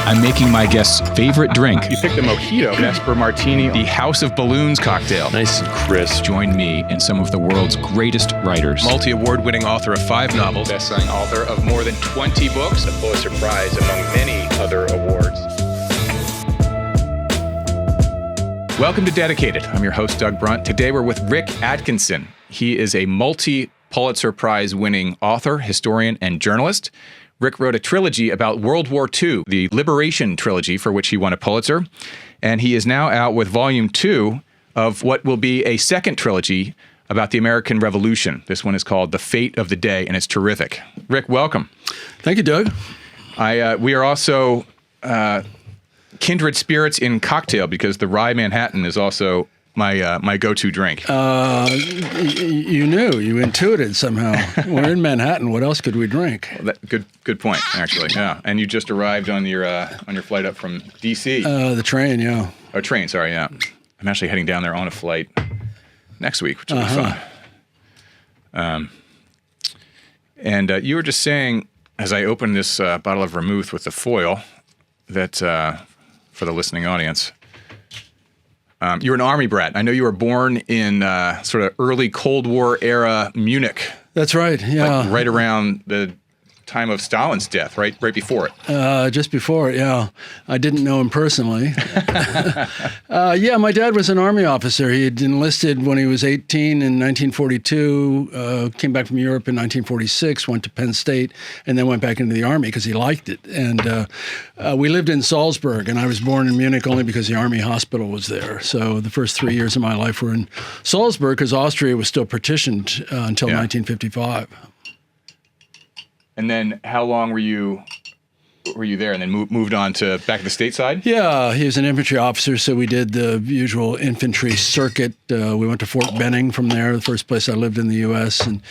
I'm making my guest's favorite drink. You picked a mojito, Vesper Martini, The House of Balloons cocktail. nice and crisp. Join me and some of the world's greatest writers. Multi-award-winning author of 5 novels, best-selling author of more than 20 books, the Pulitzer Prize among many other awards. Welcome to Dedicated. I'm your host, Doug Brunt. Today we're with Rick Atkinson. He is a multi-Pulitzer Prize winning author, historian, and journalist. Rick wrote a trilogy about World War II, the Liberation trilogy, for which he won a Pulitzer. And he is now out with volume 2 of what will be a second trilogy about the American Revolution. This one is called The Fate of the Day, and it's terrific. Rick, welcome. Thank you, Doug. We are also kindred spirits in cocktail because the Rye Manhattan is also my go-to drink. You knew, you intuited somehow. We're in Manhattan. What else could we drink? Good point, actually. Yeah, and you just arrived on your flight up from D.C. The train, yeah. Oh, train. Sorry, yeah. I'm actually heading down there on a flight next week, which will be fun. And you were just saying, as I opened this bottle of vermouth with the foil, that for the listening audience. You're an Army brat. I know you were born in sort of early Cold War era Munich. That's right, yeah. Like right around the time of Stalin's death, right before it. Just before it, yeah. I didn't know him personally. Yeah, my dad was an Army officer. He had enlisted when he was 18 in 1942, came back from Europe in 1946, went to Penn State, and then went back into the Army because he liked it. And we lived in Salzburg, and I was born in Munich only because the Army hospital was there. So the first 3 years of my life were in Salzburg because Austria was still partitioned until 1955. And then how long were you there and then moved on to back to the stateside? Yeah, he was an infantry officer, so we did the usual infantry circuit. We went to Fort Benning from there, the first place I lived in the U.S. And,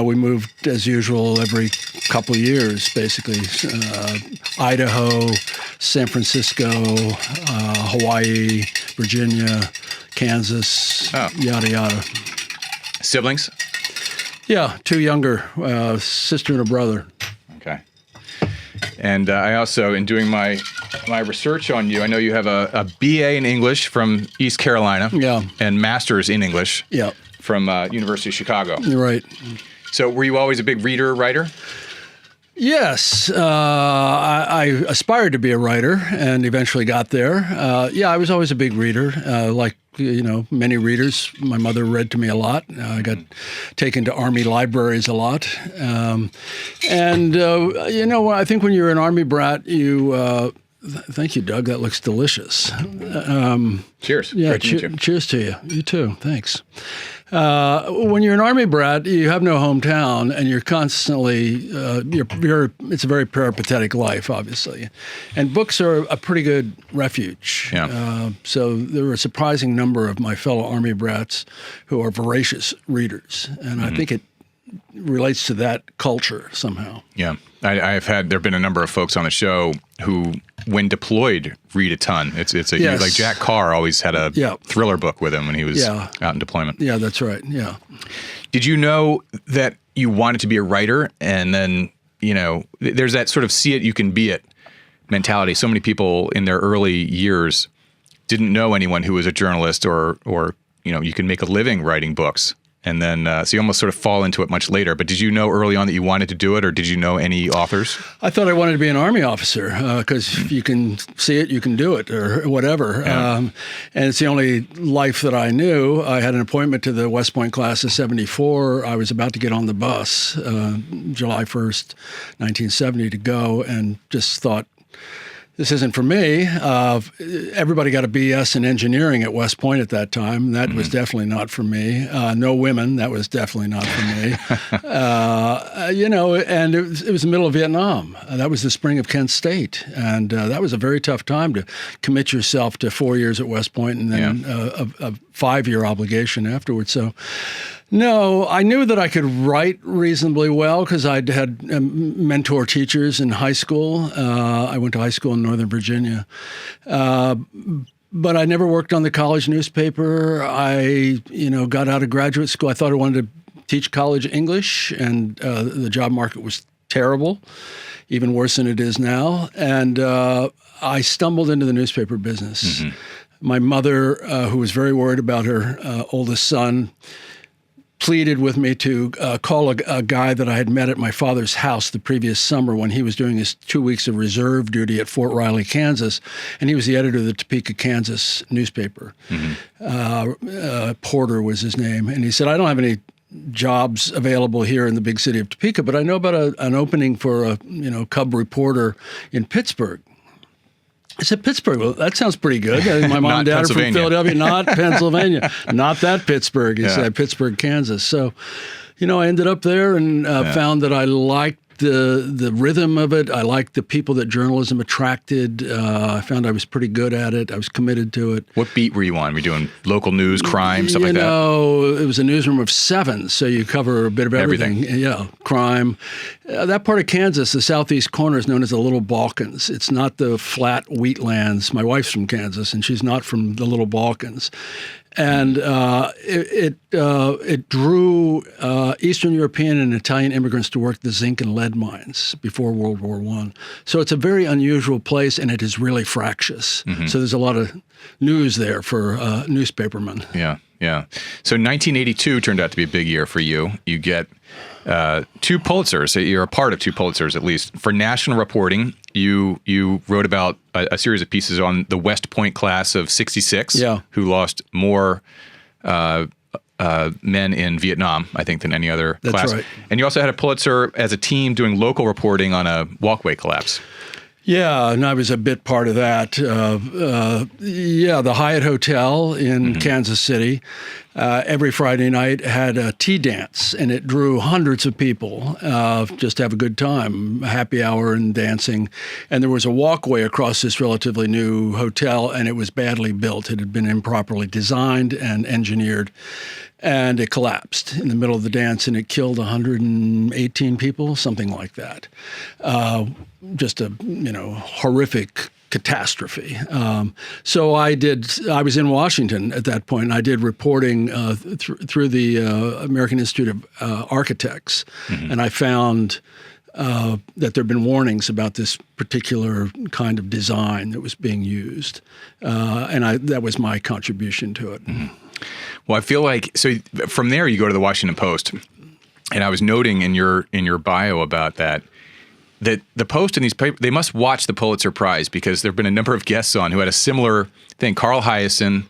we moved as usual every couple of years, basically. Idaho, San Francisco, Hawaii, Virginia, Kansas, yada, yada. Siblings? Yeah, 2 younger, sister and a brother. Okay. And I also, in doing my research on you, I know you have a BA in English from East Carolina. Yeah. And master's in English. Yeah. From University of Chicago. Right. So were you always a big reader, writer? Yes, I aspired to be a writer and eventually got there. I was always a big reader, many readers. My mother read to me a lot. I got taken to Army libraries a lot. I think when you're an Army brat, thank you, Doug. That looks delicious. Cheers. Yeah, Great to meet you. Cheers to you. You too. Thanks. When you're an Army brat, you have no hometown, and you're constantly it's a very peripatetic life, obviously, and books are a pretty good refuge. Yeah. So there were a surprising number of my fellow Army brats who are voracious readers, and I think it relates to that culture somehow. Yeah. there have been a number of folks on the show who, when deployed, read a ton. It's Yes. like Jack Carr always had a thriller book with him when he was out in deployment. Yeah, that's right. Yeah. Did you know that you wanted to be a writer? And then, there's that sort of see it, you can be it mentality. So many people in their early years didn't know anyone who was a journalist or you can make a living writing books. And then, so you almost sort of fall into it much later. But did you know early on that you wanted to do it, or did you know any authors? I thought I wanted to be an Army officer because if you can see it, you can do it, or whatever. Yeah. And it's the only life that I knew. I had an appointment to the West Point class of '74. I was about to get on the bus, July 1st, 1970, to go, and just thought, this isn't for me. Everybody got a BS in engineering at West Point at that time. That was definitely not for me. No women. That was definitely not for me. And it was the middle of Vietnam. That was the spring of Kent State. And that was a very tough time to commit yourself to 4 years at West Point and then a 5-year obligation afterwards. So, no, I knew that I could write reasonably well because I'd had mentor teachers in high school. I went to high school in Northern Virginia. But I never worked on the college newspaper. I, got out of graduate school. I thought I wanted to teach college English, and the job market was terrible, even worse than it is now. And I stumbled into the newspaper business. My mother, who was very worried about her oldest son, pleaded with me to call a guy that I had met at my father's house the previous summer when he was doing his 2 weeks of reserve duty at Fort Riley, Kansas. And he was the editor of the Topeka, Kansas newspaper. Porter was his name. And he said, I don't have any jobs available here in the big city of Topeka, but I know about an opening for a cub reporter in Pittsburgh. I said, Pittsburgh, well, that sounds pretty good. My mom and dad are from Philadelphia, not Pennsylvania. Not that Pittsburgh. He said Pittsburgh, Kansas. So, I ended up there and found that I liked the rhythm of it. I liked the people that journalism attracted. I found I was pretty good at it. I was committed to it. What beat were you on? Were you doing local news, crime, stuff like that? It was a newsroom of 7, so you cover a bit of everything. Yeah, crime. That part of Kansas, the southeast corner, is known as the Little Balkans. It's not the flat wheatlands. My wife's from Kansas, and she's not from the Little Balkans. And it drew Eastern European and Italian immigrants to work the zinc and lead mines before World War I. So it's a very unusual place, and it is really fractious. So there's a lot of news there for newspapermen. Yeah. So 1982 turned out to be a big year for you. You get 2 Pulitzers. You're a part of 2 Pulitzers, at least. For national reporting, you wrote about a series of pieces on the West Point class of '66, who lost more men in Vietnam, I think, than any other class. That's right. And you also had a Pulitzer as a team doing local reporting on a walkway collapse. Yeah, and I was a bit part of that. The Hyatt Hotel in Kansas City every Friday night had a tea dance, and it drew hundreds of people just to have a good time, happy hour and dancing. And there was a walkway across this relatively new hotel, and it was badly built. It had been improperly designed and engineered. And it collapsed in the middle of the dance, and it killed 118 people, something like that. Just a horrific catastrophe. So I was in Washington at that point, and I did reporting through the American Institute of Architects, and I found that there had been warnings about this particular kind of design that was being used, and that was my contribution to it. Well, I feel like, so from there you go to the Washington Post, and I was noting in your bio about that the Post and these papers, they must watch the Pulitzer Prize, because there have been a number of guests on who had a similar thing. Carl Hyacin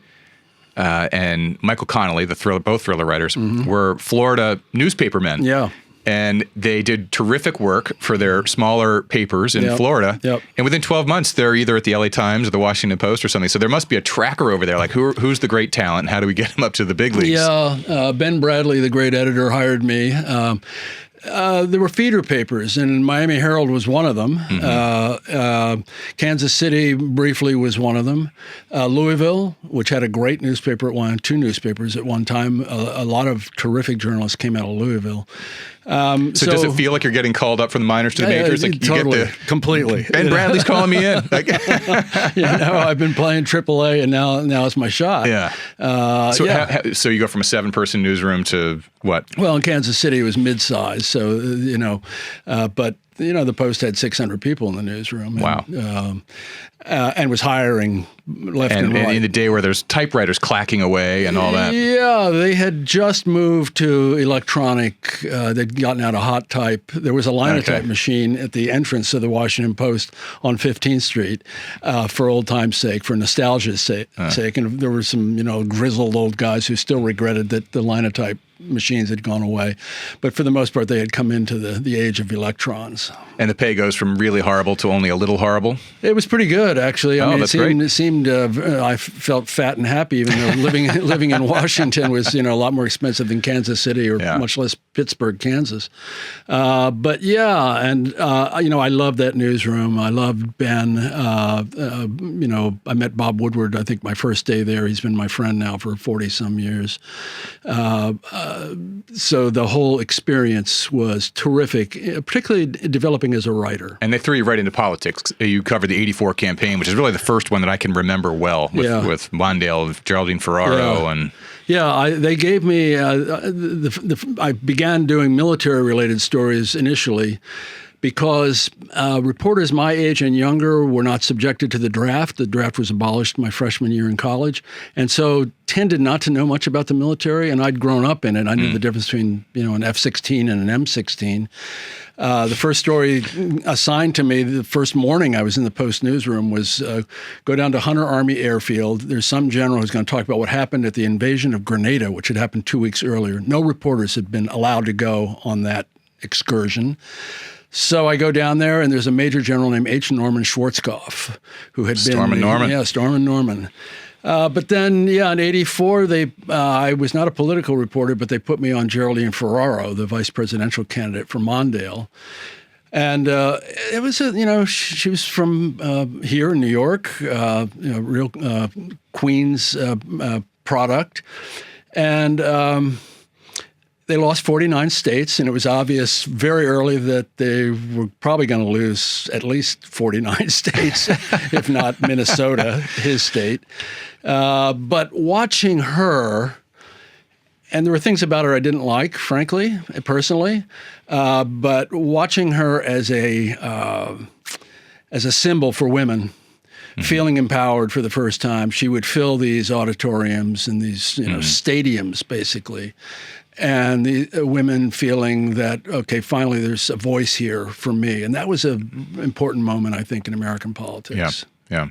and Michael Connolly, both thriller writers, were Florida newspapermen. Yeah. And they did terrific work for their smaller papers in Florida. Yep. And within 12 months, they're either at the LA Times or the Washington Post or something. So there must be a tracker over there. Like, who's the great talent? And how do we get him up to the big leagues? Yeah. Ben Bradley, the great editor, hired me. There were feeder papers, and Miami Herald was one of them. Kansas City briefly was one of them. Louisville, which had a great newspaper at 2 newspapers at one time. A lot of terrific journalists came out of Louisville. So does it feel like you're getting called up from the minors to the majors? Like totally, completely. Ben Bradley's calling me in. I've been playing AAA, and now it's my shot. Yeah. So you go from a 7-person newsroom to what? Well, in Kansas City, it was mid-size. So but the Post had 600 people in the newsroom. Wow. And was hiring left and right. And in the day where there's typewriters clacking away and all that. Yeah, they had just moved to electronic. They'd gotten out of hot type. There was a linotype machine at the entrance of the Washington Post on 15th Street for old time's sake, for nostalgia's sake. And there were some, grizzled old guys who still regretted that the linotype machines had gone away. But for the most part, they had come into the age of electrons. And the pay goes from really horrible to only a little horrible? It was pretty good, actually. It seemed I felt fat and happy, even though living in Washington was, a lot more expensive than Kansas City or much less Pittsburgh, Kansas. But yeah, and, I loved that newsroom. I loved Ben. I met Bob Woodward, I think, my first day there. He's been my friend now for 40-some years. So the whole experience was terrific, particularly developing as a writer. And they threw you right into politics. You covered the '84 campaign, which is really the first one that I can remember well, with Mondale, Geraldine Ferraro, and... Yeah, they gave me, I began doing military-related stories initially, because reporters my age and younger were not subjected to the draft. The draft was abolished my freshman year in college, and so tended not to know much about the military, and I'd grown up in it. I knew the difference between an F-16 and an M16. The first story assigned to me the first morning I was in the Post newsroom was go down to Hunter Army Airfield. There's some general who's going to talk about what happened at the invasion of Grenada, which had happened 2 weeks earlier. No reporters had been allowed to go on that excursion. So I go down there, and there's a Major General named H. Norman Schwarzkopf, who had been Stormin' Norman. Yeah, Stormin' Norman. But then, in '84, I was not a political reporter, but they put me on Geraldine Ferraro, the vice presidential candidate for Mondale. And it was, she was from here in New York, real Queens product. And they lost 49 states, and it was obvious very early that they were probably going to lose at least 49 states, if not Minnesota, his state. But watching her, and there were things about her I didn't like, frankly, personally, but watching her as a symbol for women, feeling empowered for the first time, she would fill these auditoriums and these stadiums, basically. And the women feeling that, okay, finally there's a voice here for me. And that was an important moment, I think, in American politics. Yeah.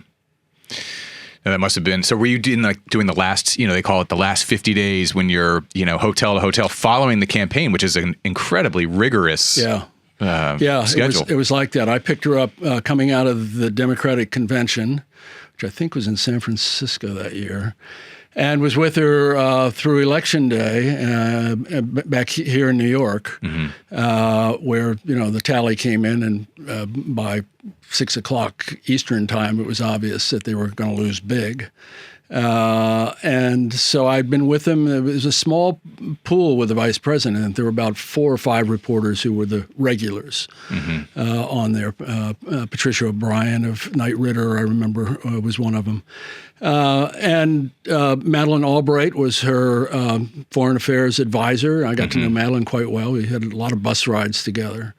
Now that must have been, so were you doing the last, they call it the last 50 days when you're, hotel to hotel following the campaign, which is an incredibly rigorous schedule. It was like that. I picked her up coming out of the Democratic Convention, which I think was in San Francisco that year, and was with her through Election Day back here in New York, where the tally came in, and by 6 o'clock Eastern time, it was obvious that they were going to lose big. And so I'd been with them. It was a small pool with the vice president. There were about 4 or 5 reporters who were the regulars on there. Patricia O'Brien of Knight Ridder, I remember, was one of them. And Madeleine Albright was her foreign affairs advisor. I got to know Madeleine quite well. We had a lot of bus rides together.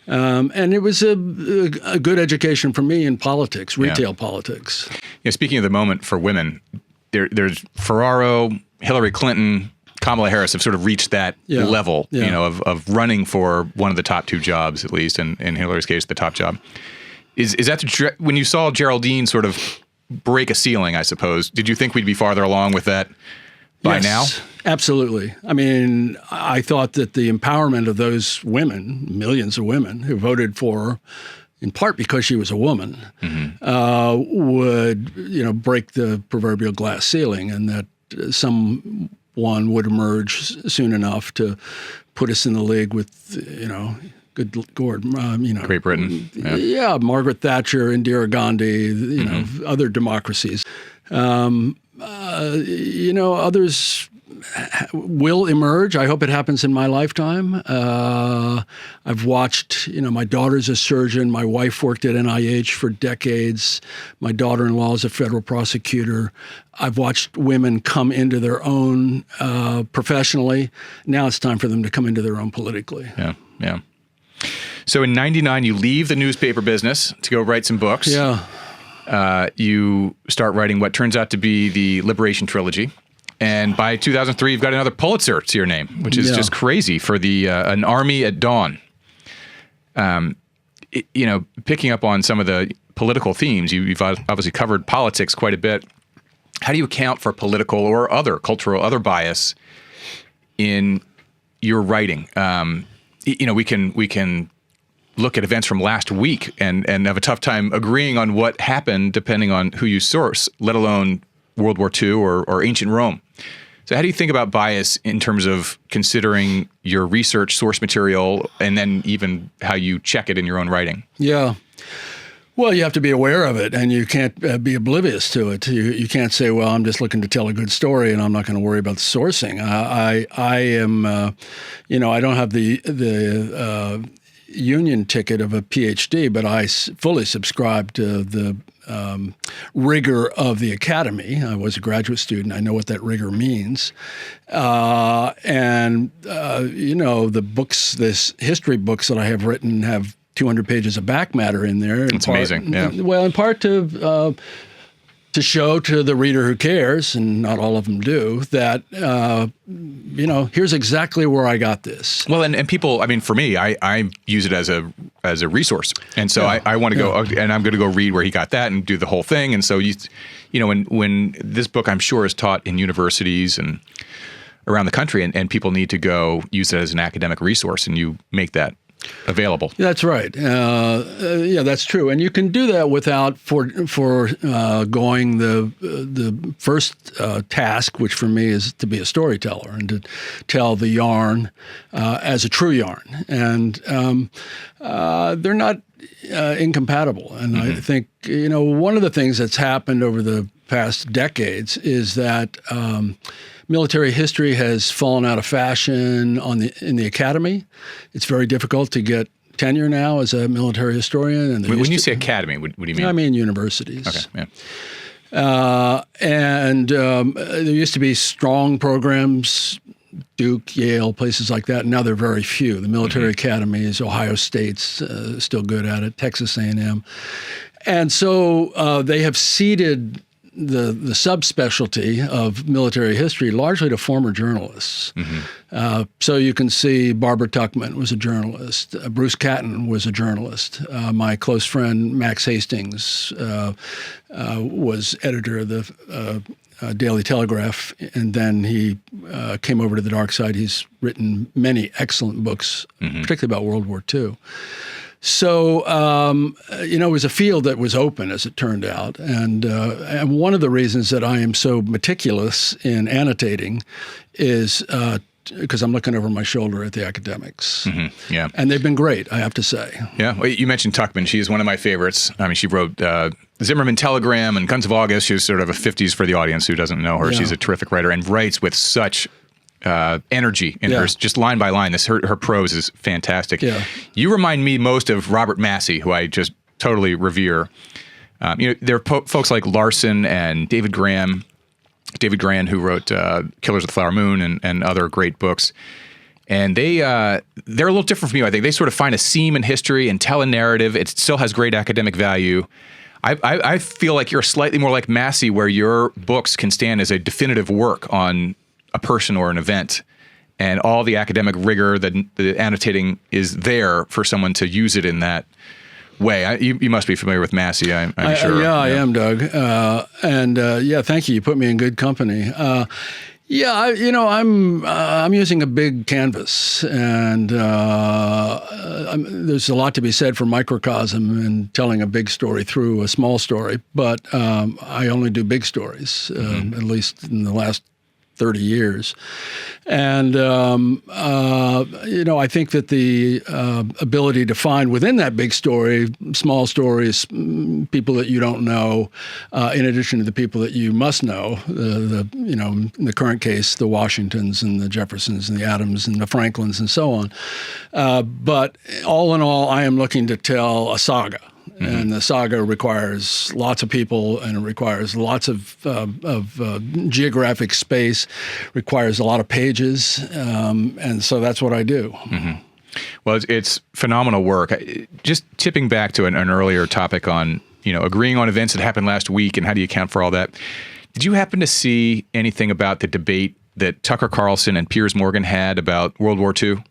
And it was a good education for me in politics, retail politics. Speaking of the moment for women, there's Ferraro, Hillary Clinton, Kamala Harris have sort of reached that level, of running for one of the top 2 jobs, at least, and in Hillary's case, the top job. Is that when you saw Geraldine sort of break a ceiling, I suppose, did you think we'd be farther along with that by now? Absolutely. I mean, I thought that the empowerment of those women, millions of women who voted for her, in part because she was a woman, would, break the proverbial glass ceiling, and that someone would emerge soon enough to put us in the league with, good Lord, Great Britain. Yeah, Margaret Thatcher, Indira Gandhi, other democracies. Others will emerge. I hope it happens in my lifetime. I've watched, my daughter's a surgeon. My wife worked at NIH for decades. My daughter-in-law is a federal prosecutor. I've watched women come into their own professionally. Now it's time for them to come into their own politically. Yeah. So in '99, you leave the newspaper business to go write some books. Yeah. You start writing what turns out to be the Liberation Trilogy. And by 2003, you've got another Pulitzer to your name, which is just crazy for the An Army at Dawn. Picking up on some of the political themes, you've obviously covered politics quite a bit. How do you account for political or other cultural bias in your writing? We can look at events from last week and have a tough time agreeing on what happened depending on who you source, let alone World War II or ancient Rome. So how do you think about bias in terms of considering your research source material and then even how you check it in your own writing? Yeah. Well, you have to be aware of it, and you can't be oblivious to it. You can't say, well, I'm just looking to tell a good story, and I'm not going to worry about the sourcing. I am, I don't have the union ticket of a PhD, but I fully subscribe to the rigor of the academy. I was a graduate student. I know what that rigor means. The books, this history books that I have written have 200 pages of back matter in there. It's amazing. Yeah. Well, in part to show to the reader who cares, and not all of them do, that, here's exactly where I got this. Well, and people, I mean, for me, I use it as a resource. And so I want to go, and I'm going to go read where he got that and do the whole thing. And so, when this book, I'm sure, is taught in universities and around the country, and people need to go use it as an academic resource, and you make that available. That's right. That's true. And you can do that without going the first task, which for me is to be a storyteller and to tell the yarn as a true yarn. And they're not incompatible. And I think, one of the things that's happened over the past decades is that military history has fallen out of fashion in the academy. It's very difficult to get tenure now as a military historian. And when you say academy, what do you mean? I mean universities. Okay, yeah. There used to be strong programs, Duke, Yale, places like that. Now they're very few. The military academies, Ohio State's still good at it, Texas A&M. And so they have ceded the subspecialty of military history largely to former journalists. So you can see Barbara Tuchman was a journalist. Bruce Catton was a journalist. My close friend Max Hastings was editor of the Daily Telegraph, and then he came over to the dark side. He's written many excellent books, particularly about World War II. So, it was a field that was open, as it turned out. And one of the reasons that I am so meticulous in annotating is because I'm looking over my shoulder at the academics. Yeah. And they've been great, I have to say. Yeah. Well, you mentioned Tuchman. She is one of my favorites. I mean, she wrote Zimmerman Telegram and Guns of August. She was sort of a 50s for the audience who doesn't know her. Yeah. She's a terrific writer and writes with such energy in hers, just line by line. Her prose is fantastic. Yeah. You remind me most of Robert Massey, who I just totally revere. There are folks like Larson and David Graham, who wrote Killers of the Flower Moon and other great books. And they're a little different from you, I think. They sort of find a seam in history and tell a narrative. It still has great academic value. I feel like you're slightly more like Massey, where your books can stand as a definitive work on a person or an event, and all the academic rigor that the annotating is there for someone to use it in that way. You must be familiar with Massey, I'm sure. I am, Doug. Thank you. You put me in good company. I'm using a big canvas, and there's a lot to be said for microcosm and telling a big story through a small story. But I only do big stories, at least in the last 30 years. And, I think that the ability to find within that big story, small stories, people that you don't know, in addition to the people that you must know, in the current case, the Washingtons and the Jeffersons and the Adams and the Franklins and so on. But all in all, I am looking to tell a saga. And the saga requires lots of people, and it requires lots of geographic space, requires a lot of pages, and so that's what I do. Well, it's phenomenal work. Just tipping back to an earlier topic on agreeing on events that happened last week and how do you account for all that. Did you happen to see anything about the debate that Tucker Carlson and Piers Morgan had about World War II?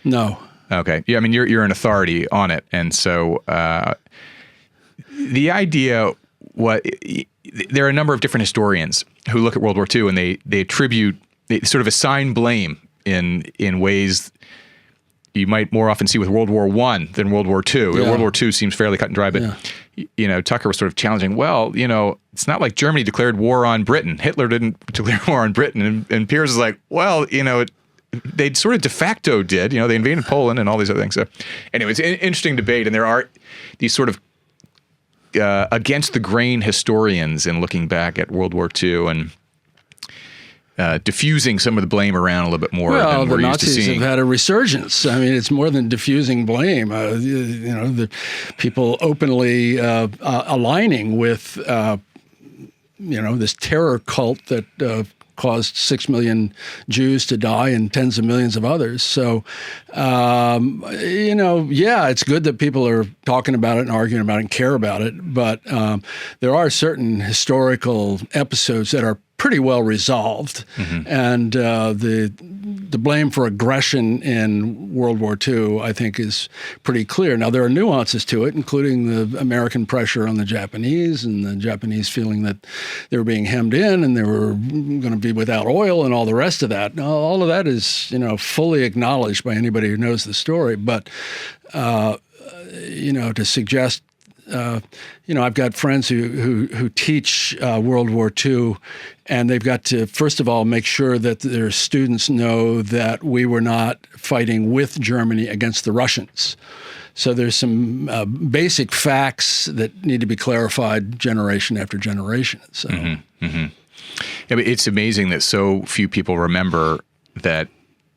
No. Okay. Yeah, I mean, you're an authority on it, and so the idea, there are a number of different historians who look at World War II and they sort of assign blame in ways you might more often see with World War I than World War II. Yeah. World War II seems fairly cut and dry, but Tucker was sort of challenging. Well, it's not like Germany declared war on Britain. Hitler didn't declare war on Britain, and Piers is like, well, they sort of de facto did. They invaded Poland and all these other things. So, anyway, it's an interesting debate, and there are these sort of against the grain historians in looking back at World War II and diffusing some of the blame around a little bit more than we're used to seeing. The Nazis have had a resurgence. I mean, it's more than diffusing blame. The people openly aligning with this terror cult that caused 6 million Jews to die and tens of millions of others. So, it's good that people are talking about it and arguing about it and care about it, but there are certain historical episodes that are pretty well resolved, and the blame for aggression in World War II, I think, is pretty clear. Now, there are nuances to it, including the American pressure on the Japanese and the Japanese feeling that they were being hemmed in and they were going to be without oil and all the rest of that. Now, all of that is, fully acknowledged by anybody who knows the story. But, to suggest I've got friends who teach World War II, and they've got to, first of all, make sure that their students know that we were not fighting with Germany against the Russians. So there's some basic facts that need to be clarified generation after generation. So. Yeah, but it's amazing that so few people remember that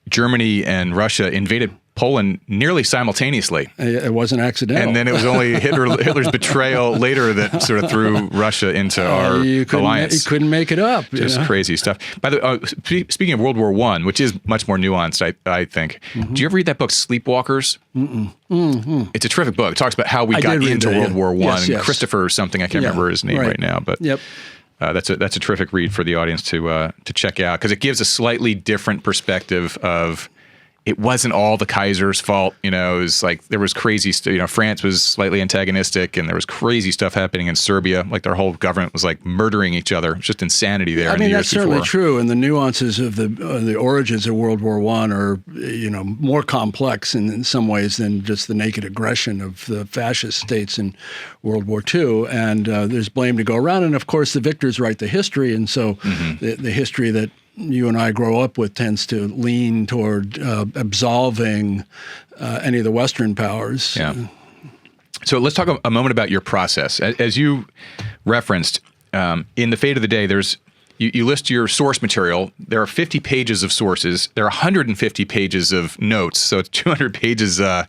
Germany and Russia invaded Poland nearly simultaneously. It wasn't accidental. And then it was only Hitler's betrayal later that sort of threw Russia into our alliance. You couldn't make it up. Just crazy stuff. By the way, speaking of World War I, which is much more nuanced, I think, do you ever read that book, Sleepwalkers? It's a terrific book. It talks about how we got into World War I. Yes. Christopher something, I can't remember his name right now. But yep. That's a terrific read for the audience to check out, because it gives a slightly different perspective of it wasn't all the Kaiser's fault. It was like there was crazy stuff. France was slightly antagonistic, and there was crazy stuff happening in Serbia. Like their whole government was like murdering each other. It was just insanity there. I mean, that's certainly true. And the nuances of the origins of World War I are, more complex in some ways than just the naked aggression of the fascist states in World War II. And there's blame to go around. And of course, the victors write the history. And so the history that you and I grow up with tends to lean toward absolving any of the Western powers. Yeah. So let's talk a moment about your process. As you referenced, in The Fate of the Day, you list your source material. There are 50 pages of sources. There are 150 pages of notes, so it's 200 pages in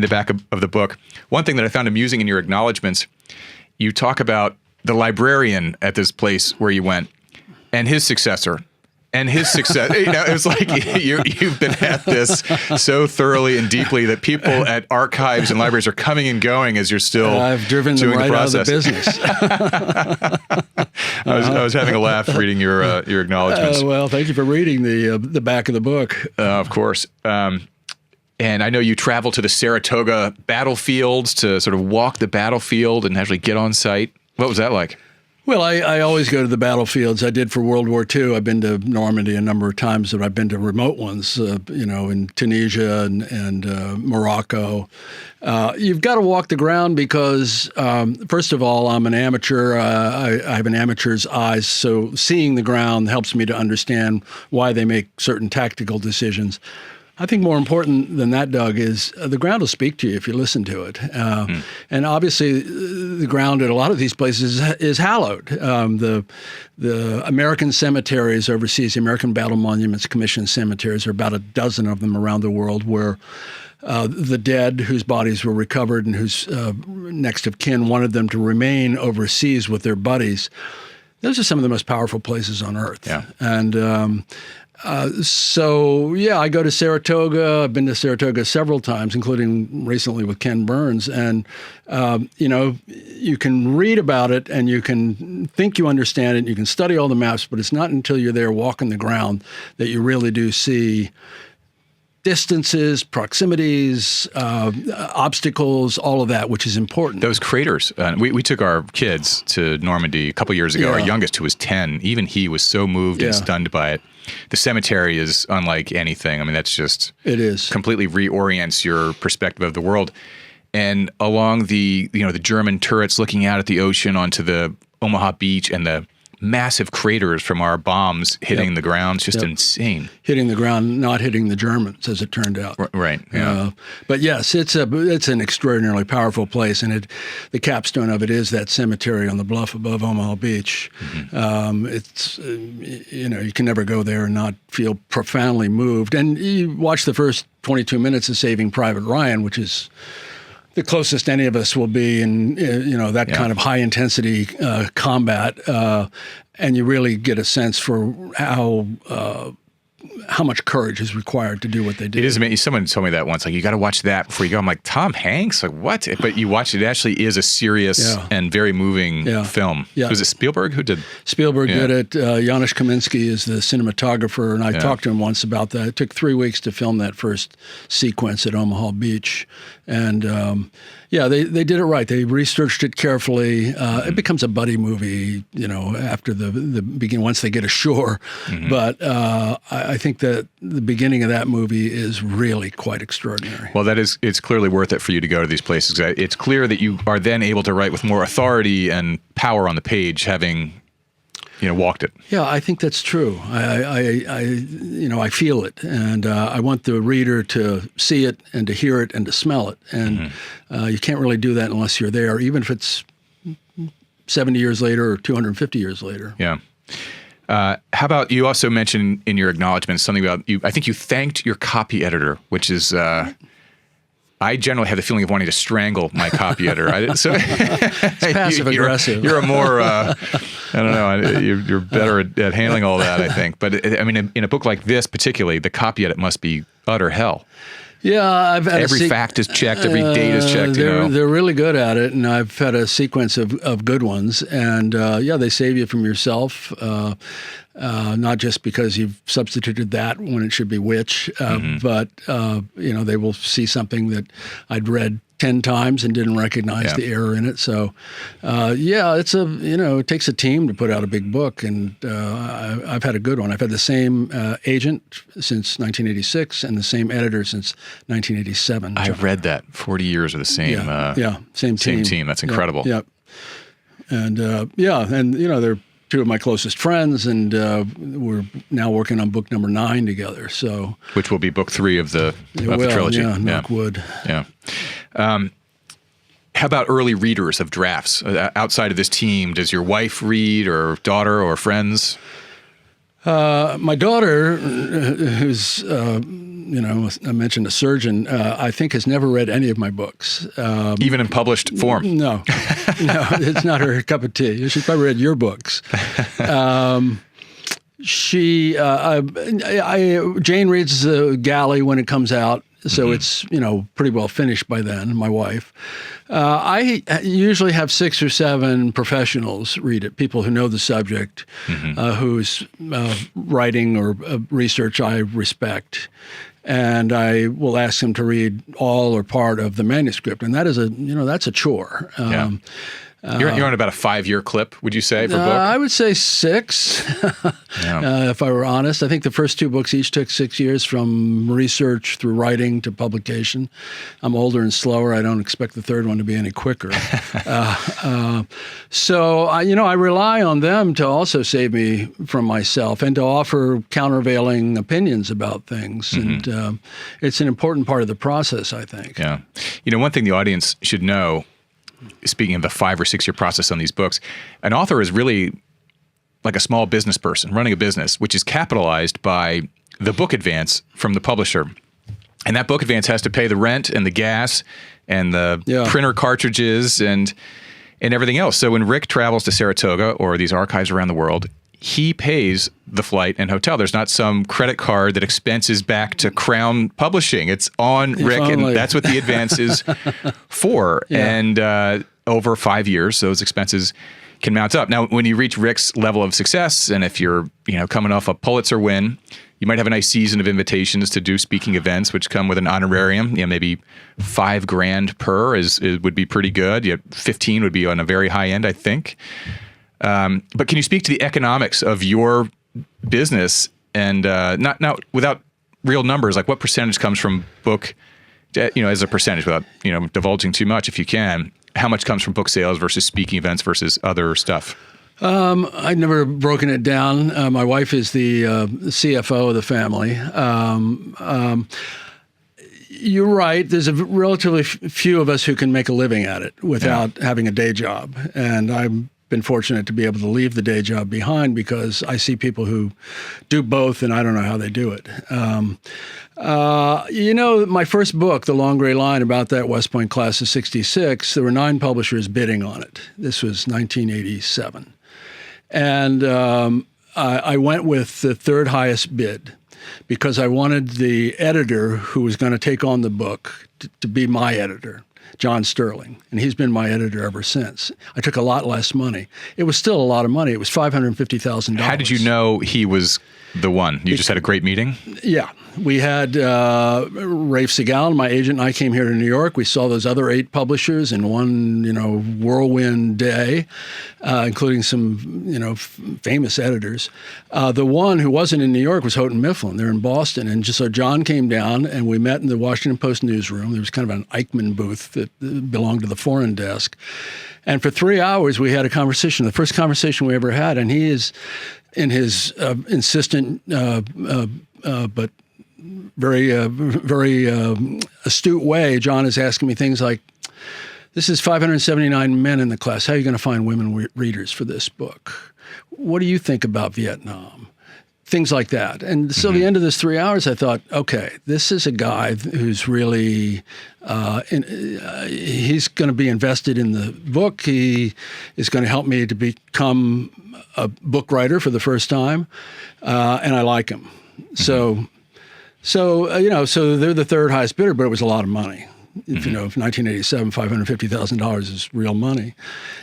the back of the book. One thing that I found amusing in your acknowledgments, you talk about the librarian at this place where you went and his successor. And his success, it was like you've been at this so thoroughly and deeply that people at archives and libraries are coming and going as you're still I've driven them right out of the business. I was having a laugh reading your acknowledgments. Well, thank you for reading the back of the book. Of course. And I know you travel to the Saratoga battlefields to sort of walk the battlefield and actually get on site. What was that like? Well, I always go to the battlefields. I did for World War II. I've been to Normandy a number of times, but I've been to remote ones, in Tunisia and Morocco. You've got to walk the ground because, first of all, I'm an amateur. I have an amateur's eyes, so seeing the ground helps me to understand why they make certain tactical decisions. I think more important than that, Doug, is the ground will speak to you if you listen to it. And obviously, the ground at a lot of these places is hallowed. The American cemeteries overseas, the American Battle Monuments Commission cemeteries, are about a dozen of them around the world where the dead whose bodies were recovered and whose next of kin wanted them to remain overseas with their buddies. Those are some of the most powerful places on earth. Yeah. And I go to Saratoga. I've been to Saratoga several times, including recently with Ken Burns. And, you can read about it and you can think you understand it. And you can study all the maps, but it's not until you're there walking the ground that you really do see distances, proximities, obstacles, all of that, which is important. Those craters. We took our kids to Normandy a couple years ago. Yeah. Our youngest, who was 10, even he was so moved and stunned by it. The cemetery is unlike anything. I mean, that's just... It is. Completely reorients your perspective of the world. And along the German turrets looking out at the ocean onto the Omaha beach and the massive craters from our bombs hitting the ground. It's just insane. Hitting the ground, not hitting the Germans, as it turned out. Right. Yeah. But yes, it's an extraordinarily powerful place, and the capstone of it is that cemetery on the bluff above Omaha Beach. Mm-hmm. It's you can never go there and not feel profoundly moved. And you watch the first 22 minutes of Saving Private Ryan, which is the closest any of us will be in that kind of high intensity combat, and you really get a sense for how much courage is required to do what they do. It is amazing. Someone told me that once. Like, you got to watch that before you go. I'm like, Tom Hanks? Like, what? But you watch it. It actually is a serious and very moving film. Yeah. Was it Spielberg who did? Spielberg did it. Janusz Kaminski is the cinematographer, and I talked to him once about that. It took 3 weeks to film that first sequence at Omaha Beach. And they did it right. They researched it carefully. It becomes a buddy movie, after the beginning, once they get ashore. Mm-hmm. But I think that the beginning of that movie is really quite extraordinary. Well, it's clearly worth it for you to go to these places. It's clear that you are then able to write with more authority and power on the page, having walked it. Yeah, I think that's true. I feel it, and I want the reader to see it and to hear it and to smell it. And you can't really do that unless you're there, even if it's 70 years later or 250 years later. Yeah. How about, you also mentioned in your acknowledgments something about I think you thanked your copy editor, which is, I generally have the feeling of wanting to strangle my copy editor. It's passive aggressive. You're a more, I don't know, you're better at handling all that, I think. But I mean, in a book like this particularly, the copy edit must be utter hell. Yeah, I've had every fact is checked, every date is checked. They're really good at it, and I've had a sequence of good ones. And they save you from yourself, not just because you've substituted that when it should be which, but they will see something that I'd read 10 times and didn't recognize the error in it. So, it's it takes a team to put out a big book, and I've had a good one. I've had the same agent since 1986 and the same editor since 1987. I read that 40 years of the same same team. That's incredible. Yeah. And they're two of my closest friends, and we're now working on book number 9 together. So, which will be book 3 of the trilogy. Yeah, knock wood. Yeah. How about early readers of drafts outside of this team? Does your wife read, or daughter, or friends? My daughter, who's I mentioned a surgeon, I think has never read any of my books. Even in published form? No, it's not her cup of tea. She's probably read your books. Jane reads the Galley when it comes out, so it's pretty well finished by then. My wife. I usually have 6 or 7 professionals read it, people who know the subject, whose writing or research I respect. And I will ask them to read all or part of the manuscript, and that is that's a chore. You're on about a 5-year clip, would you say, per book? I would say 6, if I were honest. I think the first 2 books each took 6 years, from research through writing to publication. I'm older and slower. I don't expect the third one to be any quicker. So I rely on them to also save me from myself and to offer countervailing opinions about things. And it's an important part of the process, I think. Yeah. One thing the audience should know, speaking of the 5 or 6 year process on these books, an author is really like a small business person running a business, which is capitalized by the book advance from the publisher. And that book advance has to pay the rent and the gas and the printer cartridges and everything else. So when Rick travels to Saratoga or these archives around the world, he pays the flight and hotel. There's not some credit card that expenses back to Crown Publishing. It's on Rick, and that's what the advance is for. Yeah. And over 5 years, those expenses can mount up. Now, when you reach Rick's level of success, and if you're coming off a Pulitzer win, you might have a nice season of invitations to do speaking events, which come with an honorarium. Maybe $5,000 per would be pretty good. 15 would be on a very high end, I think. But can you speak to the economics of your business, and not without real numbers, like what percentage comes from book, as a percentage, without divulging too much, if you can? How much comes from book sales versus speaking events versus other stuff? I've never broken it down. My wife is the CFO of the family. You're right. There's a relatively few of us who can make a living at it without having a day job, and I'm been fortunate to be able to leave the day job behind because I see people who do both, and I don't know how they do it. My first book, The Long Gray Line, about that West Point class of 66, there were 9 publishers bidding on it. This was 1987. And I went with the third highest bid because I wanted the editor who was going to take on the book to be my editor, John Sterling, and he's been my editor ever since. I took a lot less money. It was still a lot of money. It was $550,000. How did you know he was the one? You just had a great meeting? Yeah. We had Rafe Segal, my agent, and I came here to New York. We saw those other 8 publishers in one, whirlwind day, including some, famous editors. The one who wasn't in New York was Houghton Mifflin. They're in Boston. And so John came down, and we met in the Washington Post newsroom. There was kind of an Eichmann booth that belonged to the foreign desk. And for 3 hours, we had a conversation, the first conversation we ever had. And he is, in his insistent but very astute way, John is asking me things like, this is 579 men in the class. How are you going to find women readers for this book? What do you think about Vietnam? Things like that. And so the end of this 3 hours, I thought, okay, this is a guy who's really, he's going to be invested in the book. He is going to help me to become a book writer for the first time. And I like him. So they're the third highest bidder, but it was a lot of money. If 1987, $550,000 is real money.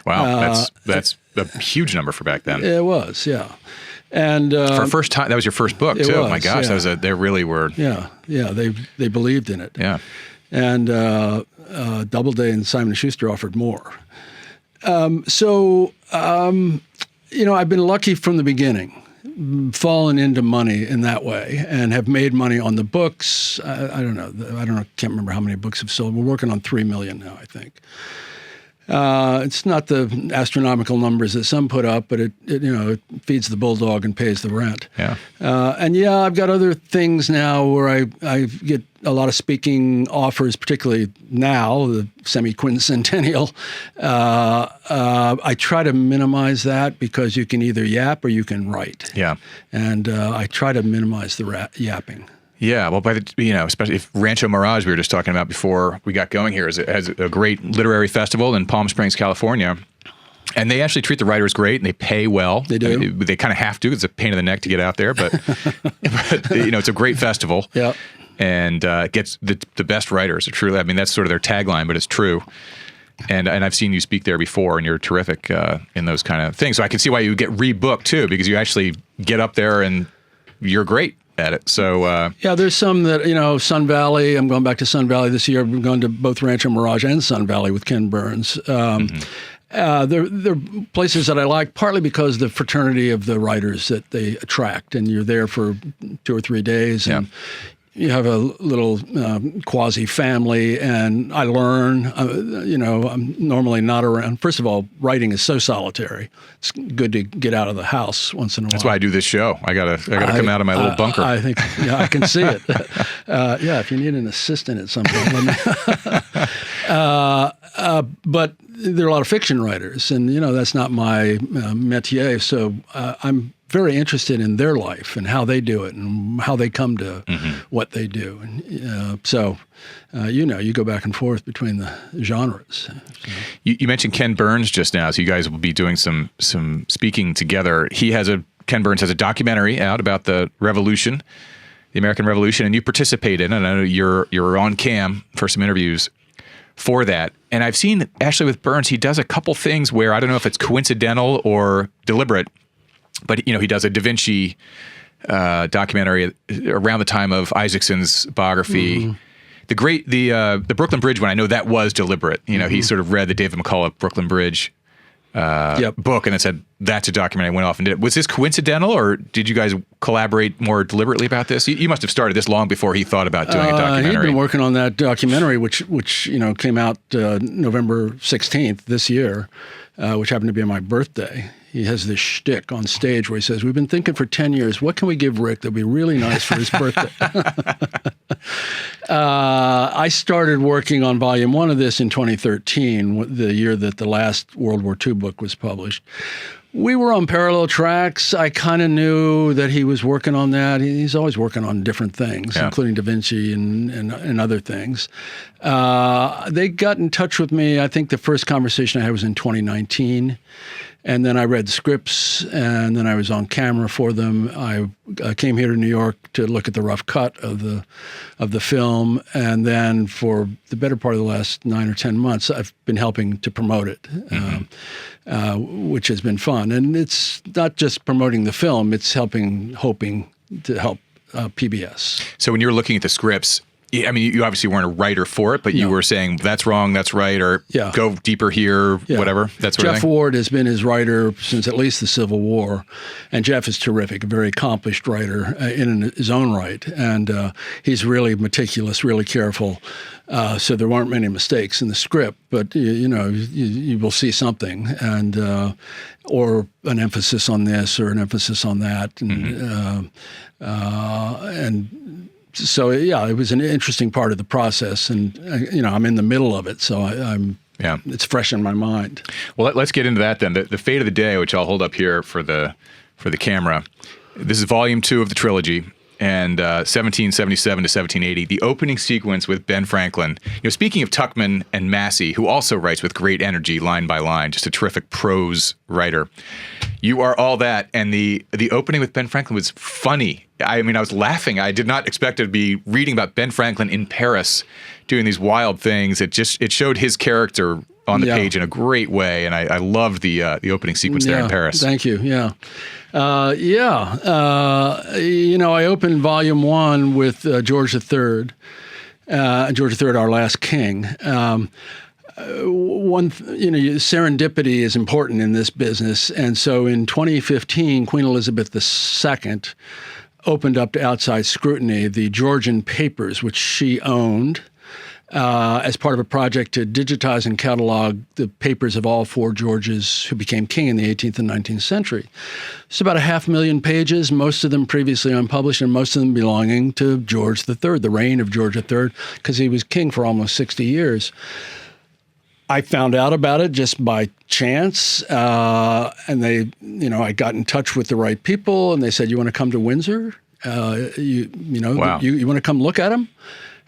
Wow, that's a huge number for back then. It was, yeah. And for a first time, that was your first book too. Oh my gosh, yeah. They really were. Yeah, they believed in it. Yeah, and Doubleday and Simon & Schuster offered more. I've been lucky from the beginning. Fallen into money in that way and have made money on the books. I don't know. Can't remember how many books have sold. We're working on 3 million now, I think. It's not the astronomical numbers that some put up, but it feeds the bulldog and pays the rent. Yeah. I've got other things now where I get a lot of speaking offers, particularly now, the semi-quincentennial. I try to minimize that because you can either yap or you can write. Yeah. And I try to minimize the yapping. Yeah, well, especially if Rancho Mirage, we were just talking about before we got going here, has a great literary festival in Palm Springs, California. And they actually treat the writers great, and they pay well. They do. I mean, they kind of have to. It's a pain in the neck to get out there, but, it's a great festival. Yeah. And gets the best writers. Truly, I mean, that's sort of their tagline, but it's true. And I've seen you speak there before, and you're terrific in those kind of things. So I can see why you get rebooked, too, because you actually get up there and you're great at it. So there's some that, Sun Valley. I'm going back to Sun Valley this year. I've gone to both Rancho Mirage and Sun Valley with Ken Burns. They're places that I like, partly because the fraternity of the writers that they attract, and you're there for 2 or 3 days, and you have a little quasi-family, and I learn. I'm normally not around. First of all, writing is so solitary. It's good to get out of the house once in a while. That's why I do this show. I gotta come out of my little bunker. I think, I can see it. If you need an assistant at some point, let me. But there are a lot of fiction writers, and that's not my métier. So I'm very interested in their life and how they do it and how they come to what they do. And you go back and forth between the genres. You mentioned Ken Burns just now, so you guys will be doing some speaking together. Ken Burns has a documentary out about the Revolution, the American Revolution, and you participate in it. And I know you're on cam for some interviews for that. And I've seen, actually with Burns, he does a couple things where I don't know if it's coincidental or deliberate, but he does a Da Vinci documentary around the time of Isaacson's biography. The Brooklyn Bridge one, I know that was deliberate. He sort of read the David McCullough Brooklyn Bridge book and then said, that's a documentary. I went off and did it. Was this coincidental, or did you guys collaborate more deliberately about this? You must have started this long before he thought about doing a documentary. He'd been working on that documentary, which came out November 16th this year, which happened to be my birthday. He has this shtick on stage where he says, "We've been thinking for 10 years, what can we give Rick that'd be really nice for his birthday?" I started working on volume 1 of this in 2013, the year that the last World War II book was published. We were on parallel tracks. I kind of knew that he was working on that. He's always working on different things, including Da Vinci and other things. They got in touch with me. I think the first conversation I had was in 2019. And then I read scripts, and then I was on camera for them. I came here to New York to look at the rough cut of the film, and then for the better part of the last 9 or 10 months, I've been helping to promote it, which has been fun. And it's not just promoting the film; it's hoping to help PBS. So when you're looking at the scripts, I mean, you obviously weren't a writer for it, but you were saying, that's wrong, that's right, or go deeper here, whatever, that sort of thing? Jeff Ward has been his writer since at least the Civil War, and Jeff is terrific, a very accomplished writer in his own right, and he's really meticulous, really careful, so there weren't many mistakes in the script, but you will see something, and or an emphasis on this or an emphasis on that, and so it was an interesting part of the process, and I'm in the middle of it, so it's fresh in my mind. Well, let's get into that then. The fate of the day, which I'll hold up here for the camera. This is volume 2 of the trilogy, and 1777 to 1780. The opening sequence with Ben Franklin. Speaking of Tuckman and Massey, who also writes with great energy, line by line, just a terrific prose writer. You are all that, and the opening with Ben Franklin was funny. I mean, I was laughing. I did not expect to be reading about Ben Franklin in Paris doing these wild things. It showed his character on the page in a great way, and I loved the opening sequence there in Paris. Thank you. I opened volume 1 with George III. George III, our last king. Serendipity is important in this business, and so in 2015, Queen Elizabeth II opened up to outside scrutiny the Georgian papers, which she owned, as part of a project to digitize and catalog the papers of all 4 Georges who became king in the 18th and 19th century. It's about 500,000 pages, most of them previously unpublished, and most of them belonging to George III, the reign of George III, because he was king for almost 60 years. I found out about it just by chance, and I got in touch with the right people, and they said, "You want to come to Windsor? You want to come look at them?"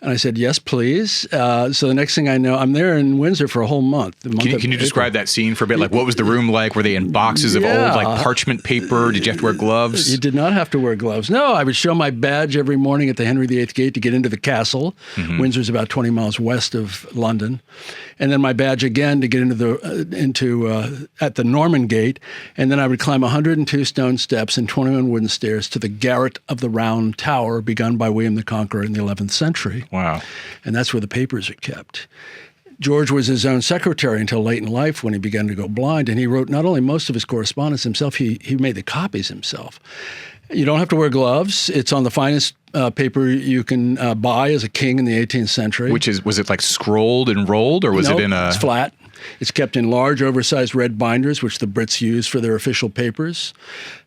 And I said, "Yes, please." So the next thing I know, I'm there in Windsor for a whole month. Can you describe that scene for a bit? Like, what was the room like? Were they in boxes of old, parchment paper? Did you have to wear gloves? You did not have to wear gloves. No, I would show my badge every morning at the Henry VIII Gate to get into the castle. Mm-hmm. Windsor's about 20 miles west of London. And then my badge again to get at the Norman Gate. And then I would climb 102 stone steps and 21 wooden stairs to the garret of the Round Tower, begun by William the Conqueror in the 11th century. Wow. And that's where the papers are kept. George was his own secretary until late in life when he began to go blind, and he wrote not only most of his correspondence himself, he made the copies himself. You don't have to wear gloves. It's on the finest paper you can buy as a king in the 18th century. Was it like scrolled and rolled, or was it in a... it's flat. It's kept in large, oversized red binders, which the Brits use for their official papers.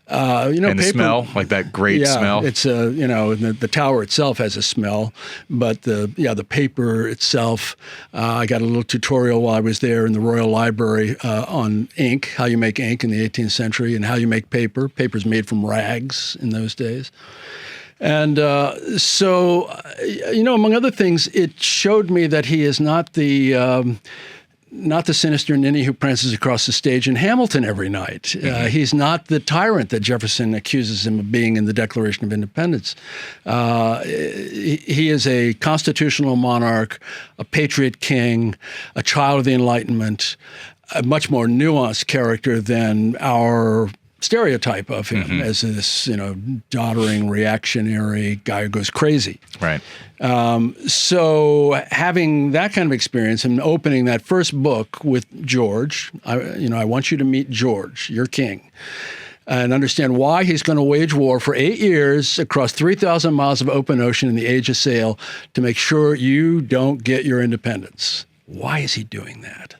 And the smell, like that great smell. It's the tower itself has a smell, but the paper itself. I got a little tutorial while I was there in the Royal Library on ink, how you make ink in the 18th century, and how you make paper. Paper's made from rags in those days. And so, among other things, it showed me that he is not the sinister ninny who prances across the stage in Hamilton every night. Mm-hmm. He's not the tyrant that Jefferson accuses him of being in the Declaration of Independence. He is a constitutional monarch, a patriot king, a child of the Enlightenment, a much more nuanced character than our stereotype of him as this, doddering, reactionary guy who goes crazy. Right. So having that kind of experience and opening that first book with George, I want you to meet George, your king, and understand why he's going to wage war for 8 years across 3,000 miles of open ocean in the age of sail to make sure you don't get your independence. Why is he doing that?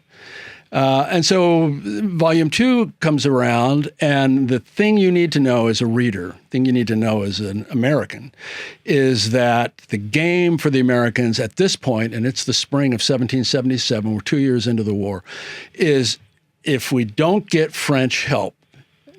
And so volume 2 comes around, and the thing you need to know as a reader, thing you need to know as an American, is that the game for the Americans at this point, and it's the spring of 1777, we're 2 years into the war, is if we don't get French help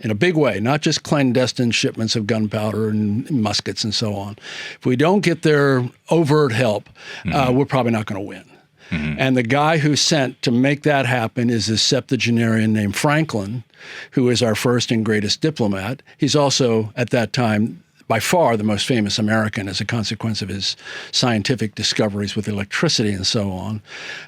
in a big way, not just clandestine shipments of gunpowder and muskets and so on, if we don't get their overt help, we're probably not going to win. And the guy who's sent to make that happen is this septuagenarian named Franklin, who is our first and greatest diplomat. He's also, at that time, by far the most famous American as a consequence of his scientific discoveries with electricity and so on.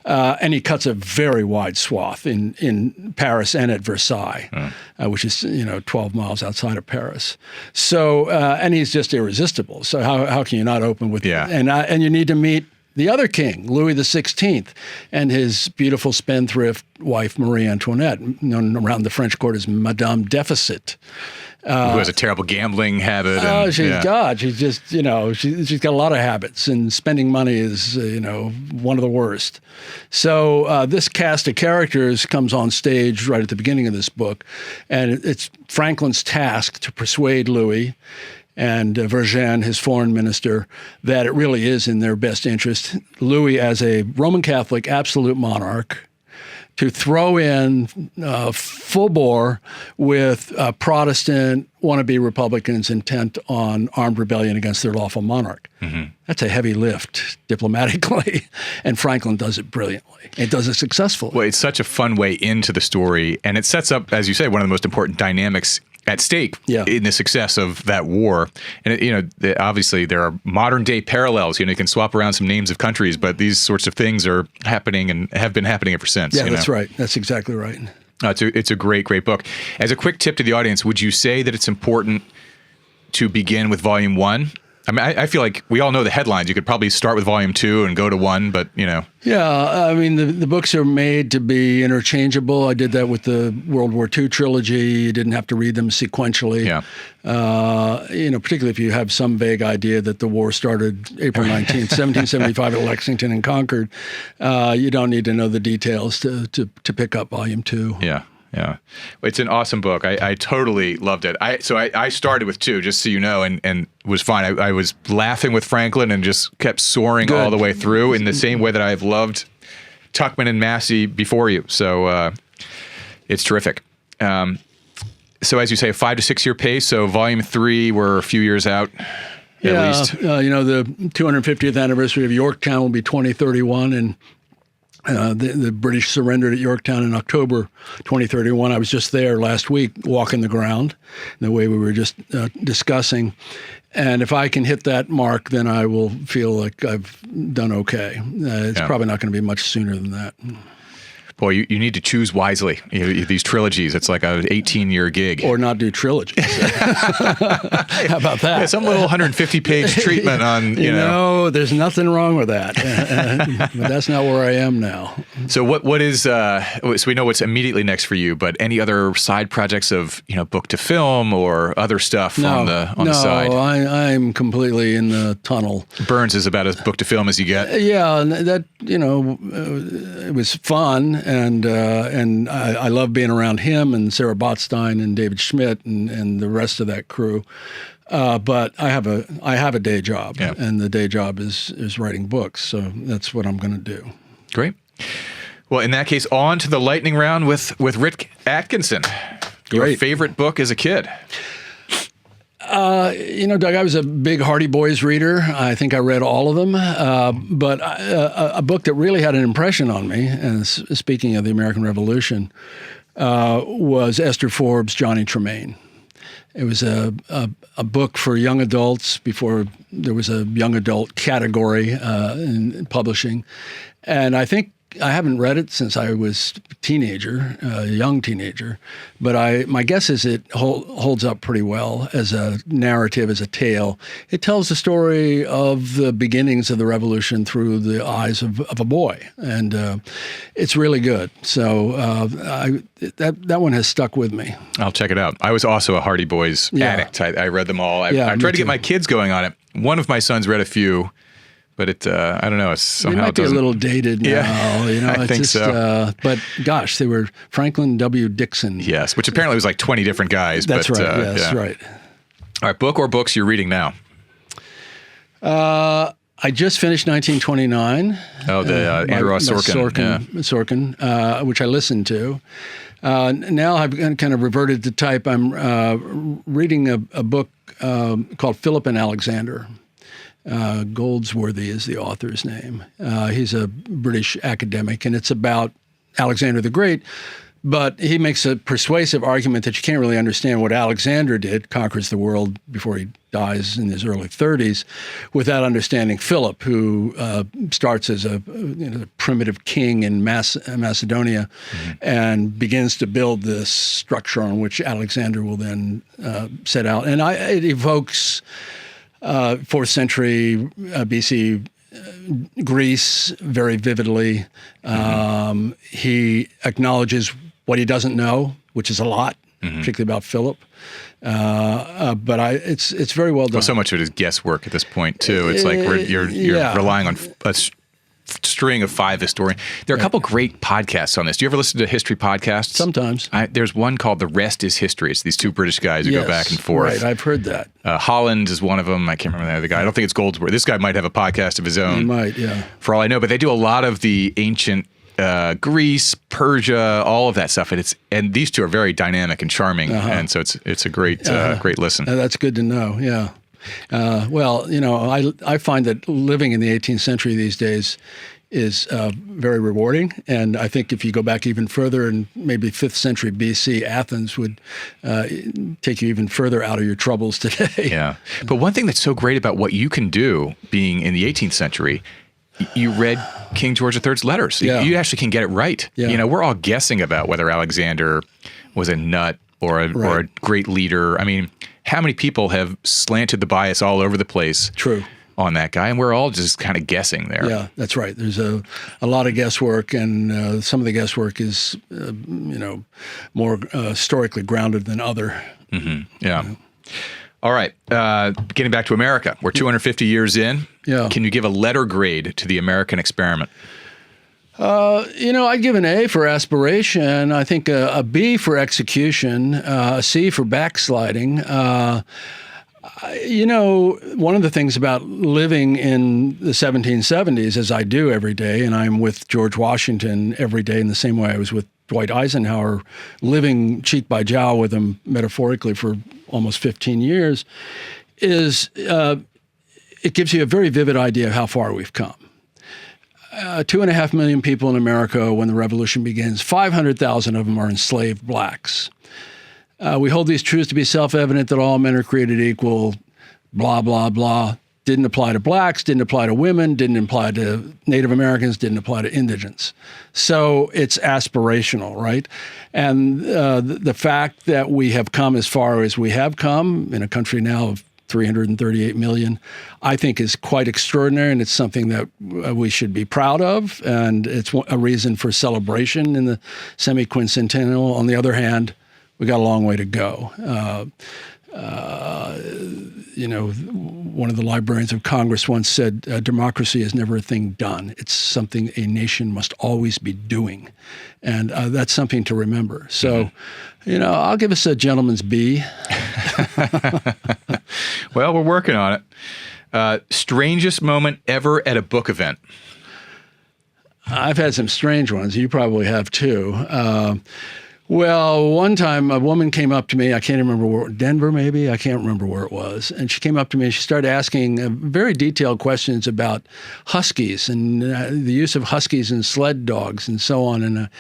And he cuts a very wide swath in Paris and at Versailles, which is 12 miles outside of Paris. So, and he's just irresistible. So how can you not open with and you need to meet the other king, Louis XVI, and his beautiful spendthrift wife, Marie Antoinette, known around the French court as Madame Deficit. Who has a terrible gambling habit. She's just, she's got a lot of habits, and spending money is, one of the worst. So this cast of characters comes on stage right at the beginning of this book, and it's Franklin's task to persuade Louis and Vergennes, his foreign minister, that it really is in their best interest, Louis as a Roman Catholic absolute monarch, to throw in full bore with Protestant wannabe Republicans intent on armed rebellion against their lawful monarch. That's a heavy lift diplomatically, and Franklin does it brilliantly. It does it successfully. Well, it's such a fun way into the story, and it sets up, as you say, one of the most important dynamics at stake in the success of that war. And, obviously there are modern day parallels. You can swap around some names of countries, but these sorts of things are happening and have been happening ever since. Yeah, that's right. That's exactly right. It's a great, great book. As a quick tip to the audience, would you say that it's important to begin with volume 1? I mean, I feel like we all know the headlines. You could probably start with volume 2 and go to 1, but Yeah, I mean, the books are made to be interchangeable. I did that with the World War II trilogy. You didn't have to read them sequentially. Yeah. Particularly if you have some vague idea that the war started April 19th, 1775 at Lexington and Concord. You don't need to know the details to pick up volume 2. Yeah. Yeah. It's an awesome book. I totally loved it. I started with 2, just so you know, and was fine. I was laughing with Franklin and just kept soaring all the way through in the same way that I've loved Tuckman and Massey before you. So it's terrific. So as you say, a 5 to 6 year pace. So volume 3, we're a few years out at least. The 250th anniversary of Yorktown will be 2031, and the British surrendered at Yorktown in October 2031. I was just there last week walking the ground, the way we were just discussing. And if I can hit that mark, then I will feel like I've done okay. It's probably not going to be much sooner than that. Boy, you need to choose wisely. These trilogies, it's like an 18-year gig. Or not do trilogies. How about that? Yeah, some little 150-page treatment on, No, there's nothing wrong with that. But that's not where I am now. So what is, so we know what's immediately next for you, but any other side projects of, book to film or other stuff on the side? No, I'm completely in the tunnel. Burns is about as book to film as you get. Yeah, that, it was fun. And I love being around him and Sarah Botstein and David Schmidt and the rest of that crew. But I have a day job, and the day job is writing books. So that's what I'm going to do. Great. Well, in that case, on to the lightning round with Rick Atkinson. Your favorite book as a kid? Doug, I was a big Hardy Boys reader. I think I read all of them. But a book that really had an impression on me, and speaking of the American Revolution, was Esther Forbes' Johnny Tremaine. It was a book for young adults before there was a young adult category in publishing. And I think I haven't read it since I was a young teenager, but my guess is it holds up pretty well as a narrative, as a tale. It tells the story of the beginnings of the revolution through the eyes of a boy, and it's really good. So that one has stuck with me. I'll check it out. I was also a Hardy Boys addict. I read them all. I tried to get my kids going on it. One of my sons read a few, but it I don't know. It's somehow They might be a little dated now. Yeah, I think so. But gosh, they were Franklin W. Dixon. Yes, which apparently was like 20 different guys. That's but, right. Yes, yeah. right. All right, book or books you're reading now? I just finished 1929. Oh, the Andrew Ross Sorkin, which I listened to. Now I've kind of reverted to type. I'm reading a book called Philip and Alexander. Goldsworthy is the author's name. He's a British academic, and it's about Alexander the Great. But he makes a persuasive argument that you can't really understand what Alexander did, conquers the world before he dies in his early 30s, without understanding Philip, who starts as a primitive king in Macedonia and begins to build this structure on which Alexander will then set out. And it evokes 4th century BC Greece very vividly. He acknowledges what he doesn't know, which is a lot, particularly about Philip. But it's very well done. Well, so much of it is guesswork at this point too. It's like you're relying on a string of 5 historians. There are a couple great podcasts on this. Do you ever listen to history podcasts? Sometimes. There's one called The Rest is History. It's these 2 British guys who go back and forth. Right, I've heard that. Holland is one of them. I can't remember the other guy. I don't think it's Goldsworthy. This guy might have a podcast of his own. He might, yeah. For all I know. But they do a lot of the ancient Greece, Persia, all of that stuff. And these 2 are very dynamic and charming. And so it's a great great listen. That's good to know, yeah. Well, I find that living in the 18th century these days is very rewarding. And I think if you go back even further, and maybe 5th century BC, Athens would take you even further out of your troubles today. Yeah. But one thing that's so great about what you can do being in the 18th century, you read King George III's letters. Yeah. You actually can get it right. Yeah. We're all guessing about whether Alexander was a nut or a great leader. I mean, how many people have slanted the bias all over the place? True. On that guy, and we're all just kind of guessing there. Yeah, that's right. There's a lot of guesswork, and some of the guesswork is, more historically grounded than other. Yeah. All right. Getting back to America, we're 250 years in. Yeah. Can you give a letter grade to the American experiment? I'd give an A for aspiration. I think a B for execution, a C for backsliding. One of the things about living in the 1770s, as I do every day, and I'm with George Washington every day in the same way I was with Dwight Eisenhower, living cheek by jowl with him metaphorically for almost 15 years, is it gives you a very vivid idea of how far we've come. 2.5 million people in America when the revolution begins, 500,000 of them are enslaved blacks. We hold these truths to be self-evident that all men are created equal, blah, blah, blah. Didn't apply to blacks, didn't apply to women, didn't apply to Native Americans, didn't apply to indigents. So it's aspirational, right? And the fact that we have come as far as we have come in a country now of 338 million, I think is quite extraordinary, and it's something that we should be proud of, and it's a reason for celebration in the semi-quincentennial. On the other hand, we got a long way to go. One of the librarians of Congress once said, democracy is never a thing done. It's something a nation must always be doing. And that's something to remember. So, I'll give us a gentleman's B. Well, we're working on it. Strangest moment ever at a book event? I've had some strange ones. You probably have too. Well, one time a woman came up to me, I can't remember where, Denver maybe, I can't remember where it was. And she came up to me and she started asking very detailed questions about huskies and the use of huskies and sled dogs and so on. And I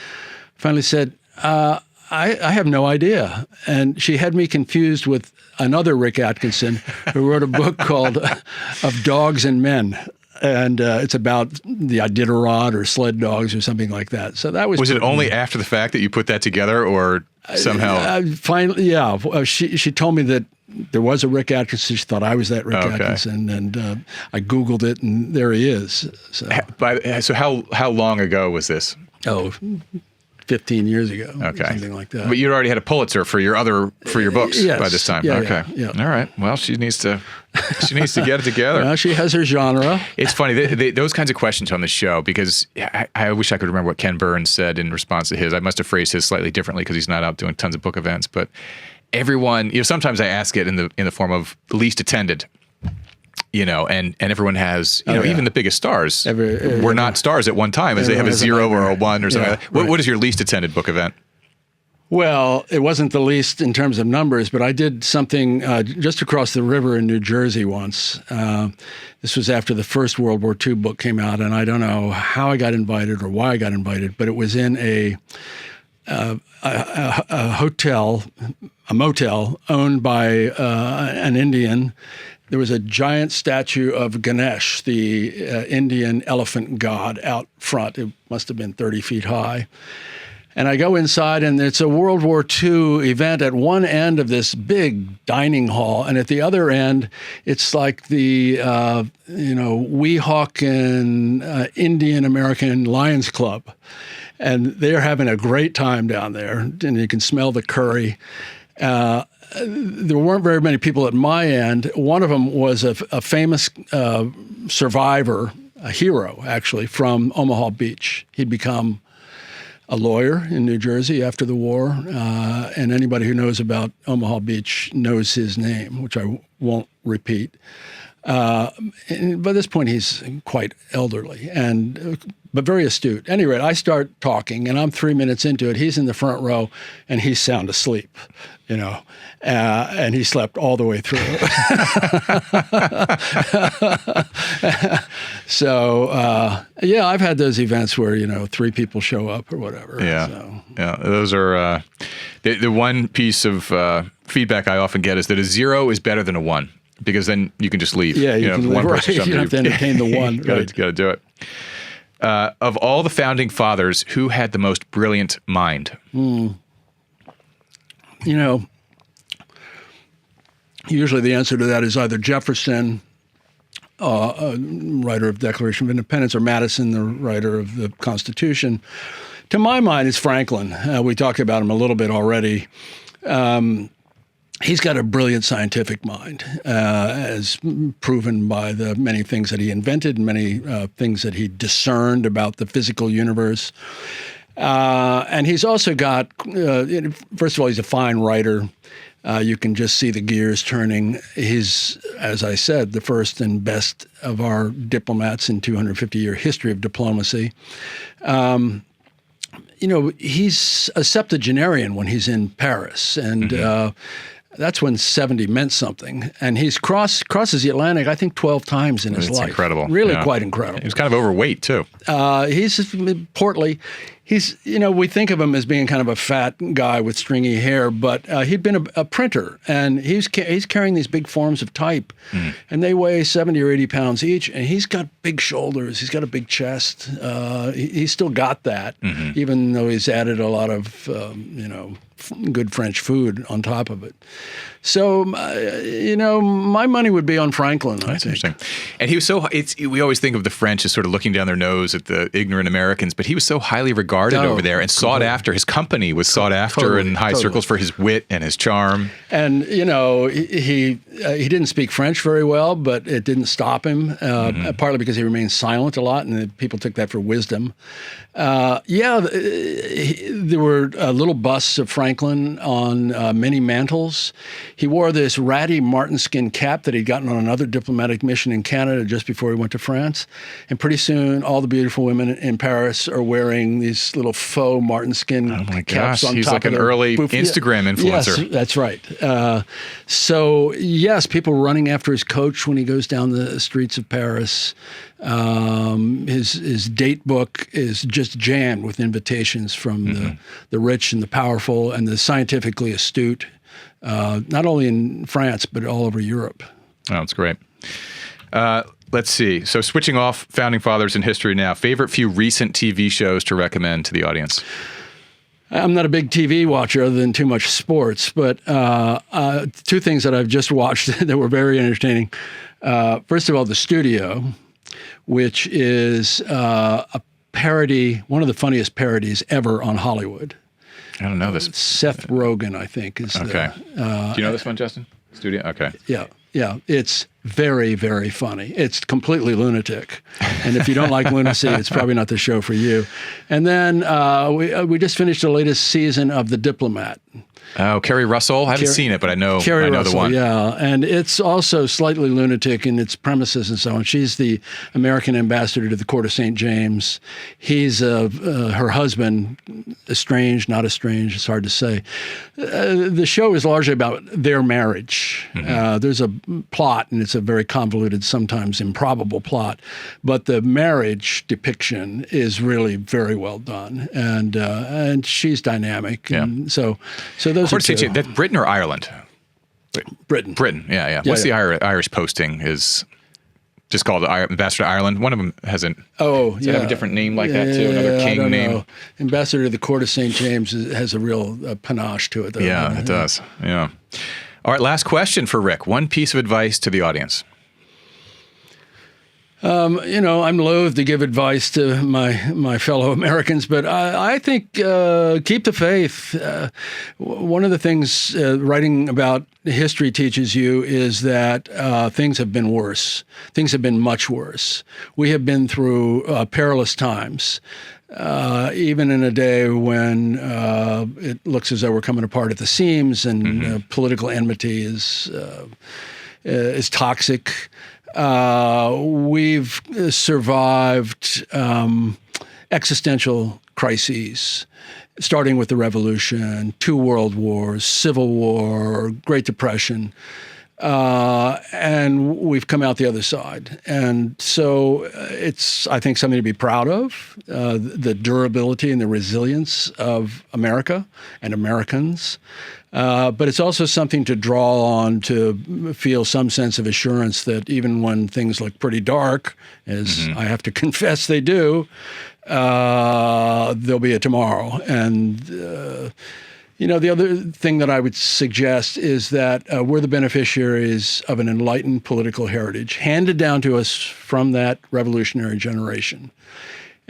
finally said, I have no idea. And she had me confused with another Rick Atkinson who wrote a book called Of Dogs and Men. And it's about the Iditarod or sled dogs or something like that. So that was. Was it only after the fact that you put that together, or somehow? Finally, yeah. She told me that there was a Rick Atkinson. She thought I was that Rick Atkinson, and I Googled it, and there he is. So how long ago was this? Oh, 15 years ago, Okay. or something like that. But you'd already had a Pulitzer for your books Yes. by this time. Yeah, Okay. yeah. All right. Well, she needs to get it together. Well, she has her genre. It's funny, those kinds of questions on the show, because I wish I could remember what Ken Burns said in response to his. I must have phrased his slightly differently because he's not out doing tons of book events. But everyone, sometimes I ask it in the form of least attended. And everyone has, even the biggest stars were not stars at one time, as they have a 0 or a 1 or something like that. What is your least attended book event? Well, it wasn't the least in terms of numbers, but I did something just across the river in New Jersey once. This was after the first World War II book came out, and I don't know how I got invited or why I got invited, but it was in a hotel, a motel owned by an Indian. There was a giant statue of Ganesh, the Indian elephant god, out front. It must have been 30 feet high. And I go inside, and it's a World War II event at one end of this big dining hall, and at the other end, it's like the Weehawken Indian American Lions Club, and they're having a great time down there, and you can smell the curry. There weren't very many people at my end. One of them was a famous survivor, a hero actually, from Omaha Beach. He'd become a lawyer in New Jersey after the war, and anybody who knows about Omaha Beach knows his name, which I won't repeat. And by this point, he's quite elderly, but very astute. Anyway, I start talking, and I'm 3 minutes into it. He's in the front row, and he's sound asleep, and he slept all the way through. So, I've had those events where, 3 people show up or whatever. Yeah, so. Yeah. Those are the one piece of feedback I often get is that a 0 is better than a 1. Because then you can just leave. Yeah, you can leave. Right. You don't have to entertain the 1. Got to do it. Of all the founding fathers, who had the most brilliant mind? Usually the answer to that is either Jefferson, writer of Declaration of Independence, or Madison, the writer of the Constitution. To my mind, it's Franklin. We talked about him a little bit already. He's got a brilliant scientific mind, as proven by the many things that he invented and many things that he discerned about the physical universe. And he's also got, first of all, he's a fine writer. You can just see the gears turning. He's, as I said, the first and best of our diplomats in 250-year history of diplomacy. He's a septuagenarian when he's in Paris, and that's when 70 meant something. And he's crosses the Atlantic, I think, 12 times in his life. It's incredible. Really quite incredible. He was kind of overweight, too. He's portly. He's, we think of him as being kind of a fat guy with stringy hair, but he'd been a printer, and he's carrying these big forms of type, and they weigh 70 or 80 pounds each, and he's got big shoulders. He's got a big chest. He's still got that, even though he's added a lot of, good French food on top of it. So, my money would be on Franklin, I think. Interesting. And he was we always think of the French as sort of looking down their nose at the ignorant Americans, but he was so highly regarded over there and sought after. His company was sought after in high circles for his wit and his charm. And, he didn't speak French very well, but it didn't stop him, partly because he remained silent a lot, and people took that for wisdom. There were little busts of Franklin on many mantles. He wore this ratty martenskin cap that he'd gotten on another diplomatic mission in Canada just before he went to France. And pretty soon, all the beautiful women in Paris are wearing these little faux martenskin caps on top. He's like an early Instagram influencer. Yes, that's right. So, yes, people running after his coach when he goes down the streets of Paris. His date book is just jammed with invitations from the rich and the powerful and the scientifically astute, not only in France, but all over Europe. Oh, that's great. Let's see. So switching off founding fathers in history now, favorite few recent TV shows to recommend to the audience? I'm not a big TV watcher other than too much sports, but 2 things that I've just watched that were very entertaining. First of all, The Studio, which is a parody, one of the funniest parodies ever on Hollywood. I don't know this. Seth Rogen, I think, is Okay. Do you know this one, Justin? Studio? Okay. Yeah. It's very, very funny. It's completely lunatic. And if you don't like lunacy, it's probably not the show for you. And then we just finished the latest season of The Diplomat. Oh, Kerry Russell? I haven't seen it, but I know Russell, the one. Yeah, and it's also slightly lunatic in its premises and so on. She's the American ambassador to the Court of St. James. He's her husband, estranged, not estranged, it's hard to say. The show is largely about their marriage. Mm-hmm. There's a plot, and it's a very convoluted, sometimes improbable plot, but the marriage depiction is really very well done, and she's dynamic. Yeah. And so those are two. That's Britain or Ireland? Britain. Yeah. What's the Irish posting is just called Ambassador to Ireland? One of them hasn't. Oh, does it have a different name like that too? Another king I don't name? know. Ambassador to the Court of St. James has a real panache to it, though. Yeah, it does. Yeah. All right, last question for Rick. One piece of advice to the audience. I'm loath to give advice to my fellow Americans, but I think keep the faith. One of the things writing about history teaches you is that things have been worse. Things have been much worse. We have been through perilous times. Even in a day when it looks as though we're coming apart at the seams and political enmity is toxic. We've survived existential crises, starting with the Revolution, 2 world wars, Civil War, Great Depression, and we've come out the other side. And so it's, I think, something to be proud of, the durability and the resilience of America and Americans. But it's also something to draw on to feel some sense of assurance that even when things look pretty dark, as I have to confess they do, there'll be a tomorrow. And, the other thing that I would suggest is that we're the beneficiaries of an enlightened political heritage handed down to us from that revolutionary generation.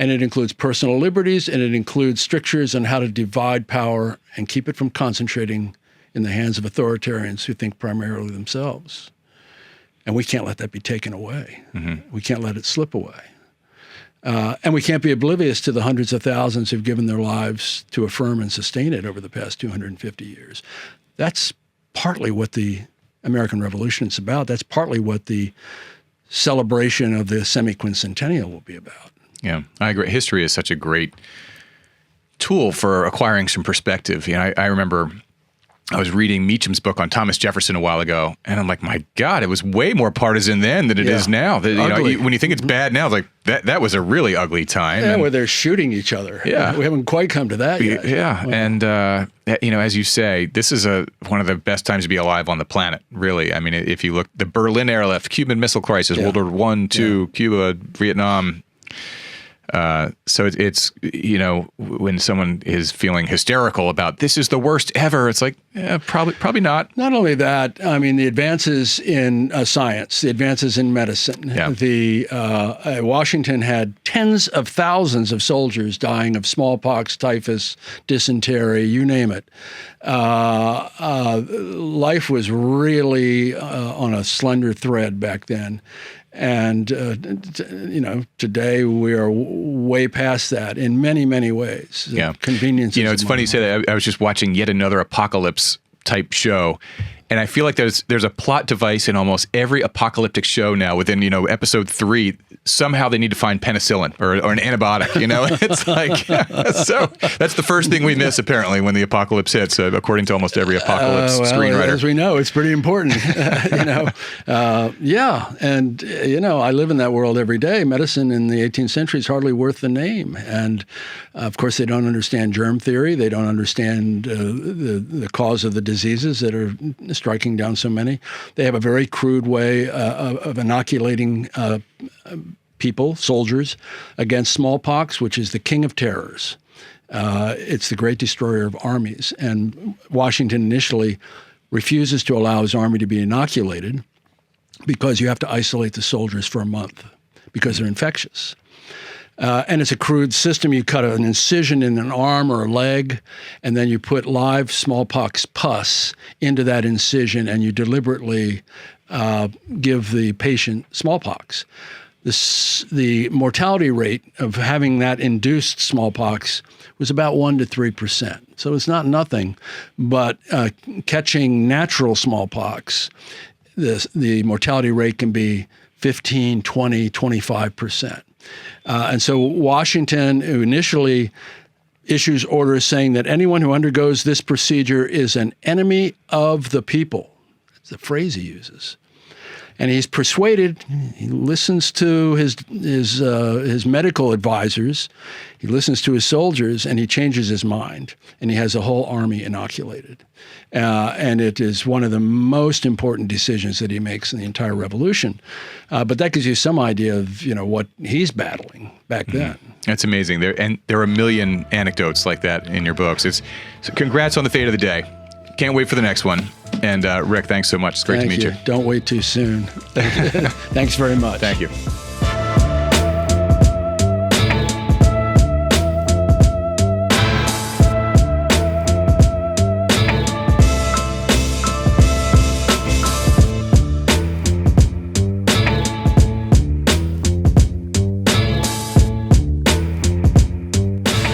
And it includes personal liberties, and it includes strictures on how to divide power and keep it from concentrating in the hands of authoritarians who think primarily themselves. And we can't let that be taken away. We can't let it slip away. And we can't be oblivious to the hundreds of thousands who've given their lives to affirm and sustain it over the past 250 years. That's partly what the American Revolution is about. That's partly what the celebration of the semi-quincentennial will be about. Yeah, I agree. History is such a great tool for acquiring some perspective. I remember I was reading Meacham's book on Thomas Jefferson a while ago, and I'm like, my God, it was way more partisan then than it is now. When you think it's bad now, it's like that was a really ugly time. Yeah, where they're shooting each other. Yeah. We haven't quite come to that yet. Yeah, well. And as you say, this is one of the best times to be alive on the planet, really. I mean, if you look, the Berlin airlift, Cuban Missile Crisis, World War I, II, Cuba, Vietnam. So it's when someone is feeling hysterical about this is the worst ever, it's like probably not. Not only that, I mean the advances in science, the advances in medicine. Yeah. Washington had tens of thousands of soldiers dying of smallpox, typhus, dysentery, you name it. Life was really on a slender thread back then. And, today we are way past that in many, many ways. Yeah. Convenience. It's funny you say that. I was just watching yet another apocalypse type show. And I feel like there's a plot device in almost every apocalyptic show now. Within episode 3, somehow they need to find penicillin or an antibiotic. It's like so. That's the first thing we miss apparently when the apocalypse hits, according to almost every apocalypse screenwriter. As we know, it's pretty important. Yeah, and I live in that world every day. Medicine in the 18th century is hardly worth the name, and of course they don't understand germ theory. They don't understand the cause of the diseases that are striking down so many. They have a very crude way of inoculating people, soldiers, against smallpox, which is the king of terrors. It's the great destroyer of armies. And Washington initially refuses to allow his army to be inoculated because you have to isolate the soldiers for a month because they're infectious. And it's a crude system. You cut an incision in an arm or a leg, and then you put live smallpox pus into that incision, and you deliberately give the patient smallpox. The mortality rate of having that induced smallpox was about 1% to 3%. So it's not nothing, but catching natural smallpox, the mortality rate can be 15, 20, 25%. And so Washington initially issues orders saying that anyone who undergoes this procedure is an enemy of the people. That's the phrase he uses. And he's persuaded. He listens to his medical advisors. He listens to his soldiers, and he changes his mind. And he has a whole army inoculated. And it is one of the most important decisions that he makes in the entire revolution. But that gives you some idea of what he's battling back then. That's amazing. There are a million anecdotes like that in your books. So congrats on the fate of the day. Can't wait for the next one. And Rick, thanks so much. It's great to meet you. Don't wait too soon. Thanks very much. Thank you.